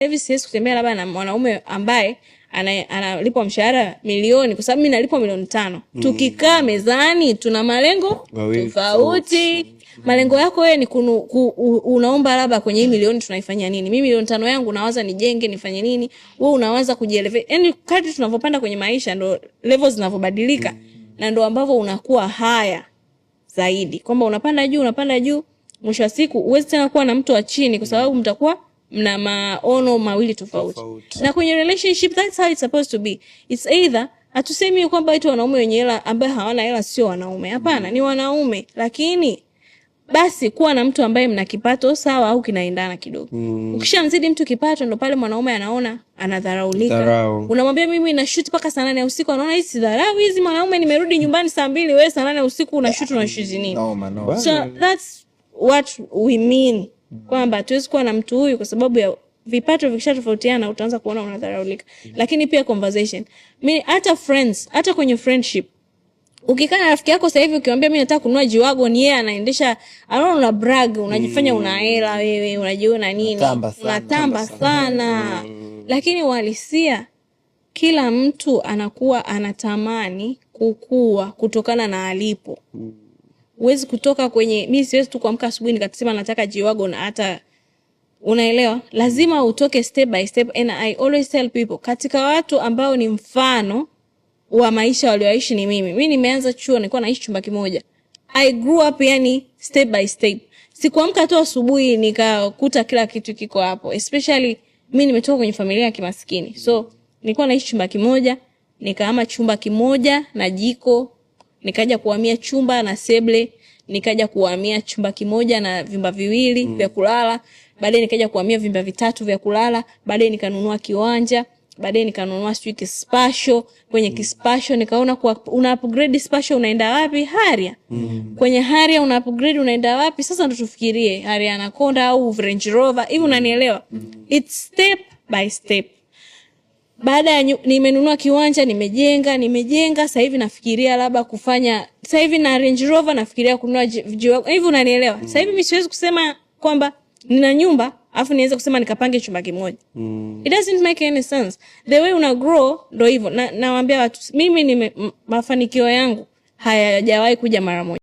hivi siwezi kutembea labda na mwanaume ambaye analipwa mshahara milioni kwa sababu mimi nalipwa milioni 5. Tukikaa mezani tuna malengo tofauti. Malengo yako wewe ni unaomba labda kwenye hii milioni tunaifanyia nini? Mimi milioni 5 yangu nawaza nijenge nifanye nini? Wewe unawaza kujielevate. Yaani kadri tunavyopanda kwenye maisha ndo levels zinavyobadilika na ndo ambavyo unakuwa haya zaidi. Kwamba unapanda juu, mwisho wa siku uwezi tena kuwa na mtu wa chini kwa sababu mtakuwa mna maono mawili tofauti. Na kwenye relationship that's how it's supposed to be. It's either hatusemi kwamba watu wanaume wenye hela ambao hawana hela sio wanaume. Hapana, ni wanaume, lakini basi kuwa na mtu ambaye mna kipato sawa au kinaendana kidogo. Ukishamzidi mtu kipato ndo pale mwanaume anaona anadharaulika. Unamwambia mimi na shoot paka saa 8 usiku, anaona hizi dharau hizi, mwanaume nimerudi nyumbani saa 2 wewe saa 8 usiku una shoot nini? So that's what we mean. Kwamba tuwezi kuwa na mtu huyu kwa sababu ya vipato vikishatofautiana utaanza kuona unadharaulika. Lakini pia conversation. Mimi hata friends, hata kwenye friendship. Ukikaa na rafiki yako sasa hivi ukimwambia mimi nataka kununua G-Wagon, yeye anaendesha una brag, unajifanya una hela wewe, unajiona nini? Unatamba sana. Lakini uhalisia kila mtu anakuwa anatamani kukua kutokana na alipo. Uwezi kutoka kwenye mimi siwezi tu kuamka asubuhi nikasema nataka G-Wagon hata unaelewa, lazima utoke step by step. And I always tell people, katika watu ambao ni mfano wa maisha walioishi ni mimi nimeanza chuo nilikuwa naishi chumba kimoja. I grew up yani step by step. Sikuamka tu asubuhi nikakuta kila kitu kiko hapo. Especially mimi nimetoka kwenye familia ya kimaskini. So nilikuwa naishi chumba kimoja, nikahama chumba kimoja na jiko, nikaja kuhamia chumba na seble, nikaja kuhamia chumba kimoja na vyumba viwili vya kulala, baadaye nikaja kuhamia vyumba vitatu vya kulala, baadaye nikanunua kiwanja, baadaye nikanunua kispasho. Kwenye kispasho nikaona kwa una upgrade spasho unaenda wapi? Harrier. Kwenye Harrier una upgrade unaenda wapi? Sasa ndo tufikirie Harrier Anaconda au Range Rover. Hivi unanielewa? It's step by step. Baada ya nimenunua kiwanja, nimejenga, sasa hivi nafikiria labda kufanya, sasa hivi na Range Rover nafikiria kununua hivi unanielewa? Sasa hivi mimi siwezi kusema kwamba nina nyumba afu niweze kusema nikapange chumba kimoja. It doesn't make any sense. The way una grow ndo hivyo. Nawaambia watu mimi mafanikio yangu hayajawahi kuja mara moja.